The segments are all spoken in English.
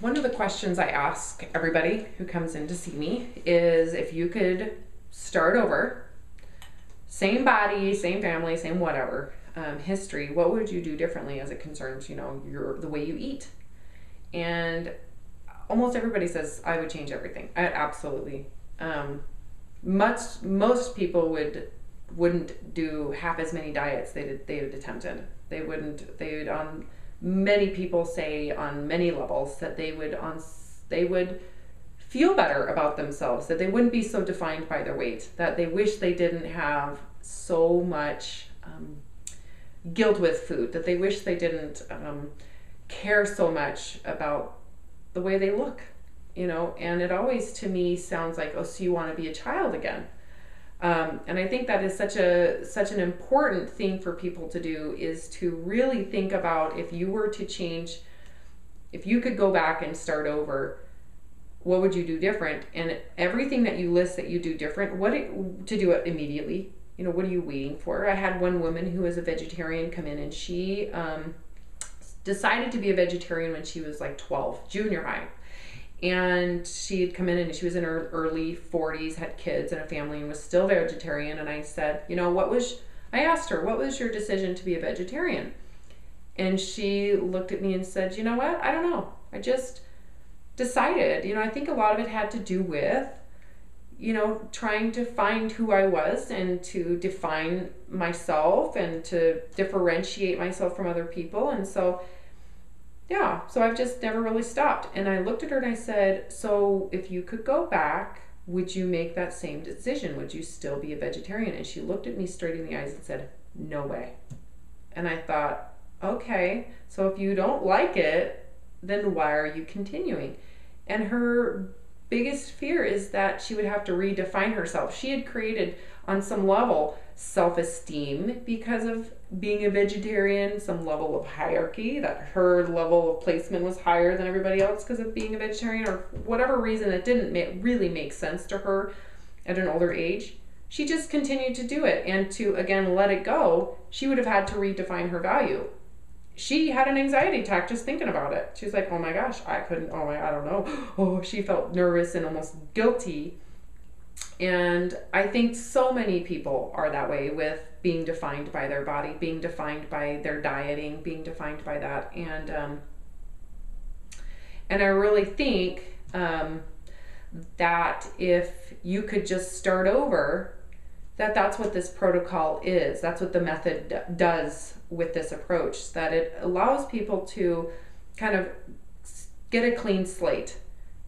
One of the questions I ask everybody who comes in to see me is if you could start over, same body, same family, same whatever, history, what would you do differently as it concerns, the way you eat? And almost everybody says, I would change everything. Absolutely. Most people wouldn't do half as many diets they would attempted. They would many people say on many levels that they would feel better about themselves, that they wouldn't be so defined by their weight, that they wish they didn't have so much guilt with food, that they wish they didn't care so much about the way they look, and it always to me sounds like, oh, so you want to be a child again. And I think that is such an important thing for people to do, is to really think about, if you were to change, if you could go back and start over, what would you do different? And everything that you list that you do different, to do it immediately, what are you waiting for? I had one woman who was a vegetarian come in, and she decided to be a vegetarian when she was like 12, junior high. And she had come in and she was in her early 40s, had kids and a family, and was still vegetarian. And I said, I asked her, what was your decision to be a vegetarian? And she looked at me and said, you know what? I don't know. I just decided. I think a lot of it had to do with, trying to find who I was and to define myself and to differentiate myself from other people. And so I've just never really stopped. And I looked at her and I said, so if you could go back, would you make that same decision? Would you still be a vegetarian? And she looked at me straight in the eyes and said, no way. And I thought, okay, so if you don't like it, then why are you continuing? And her biggest fear is that she would have to redefine herself. She had created, on some level, self-esteem because of being a vegetarian, some level of hierarchy, that her level of placement was higher than everybody else because of being a vegetarian, or whatever reason it didn't really make sense to her at an older age. She just continued to do it, and to, again, let it go, she would have had to redefine her value. She had an anxiety attack just thinking about it. She was like, oh my gosh, I don't know. Oh, she felt nervous and almost guilty. And I think so many people are that way, with being defined by their body, being defined by their dieting, being defined by that. And I really think that if you could just start over, that's what this protocol is. That's what the method does with this approach, that it allows people to kind of get a clean slate,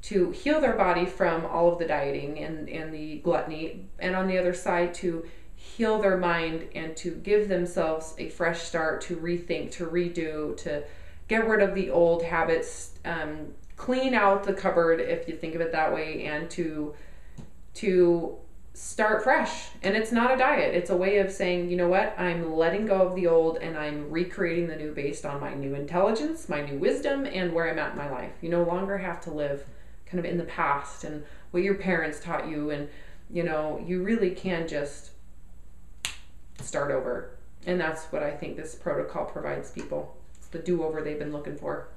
to heal their body from all of the dieting and the gluttony, and on the other side, to heal their mind and to give themselves a fresh start, to rethink, to redo, to get rid of the old habits, clean out the cupboard, if you think of it that way, and to start fresh. And it's not a diet. It's a way of saying, you know what, I'm letting go of the old and I'm recreating the new based on my new intelligence, my new wisdom, and where I'm at in my life. You no longer have to live kind of in the past and what your parents taught you, and you really can just start over. And that's what I think this protocol provides people. It's the do-over they've been looking for.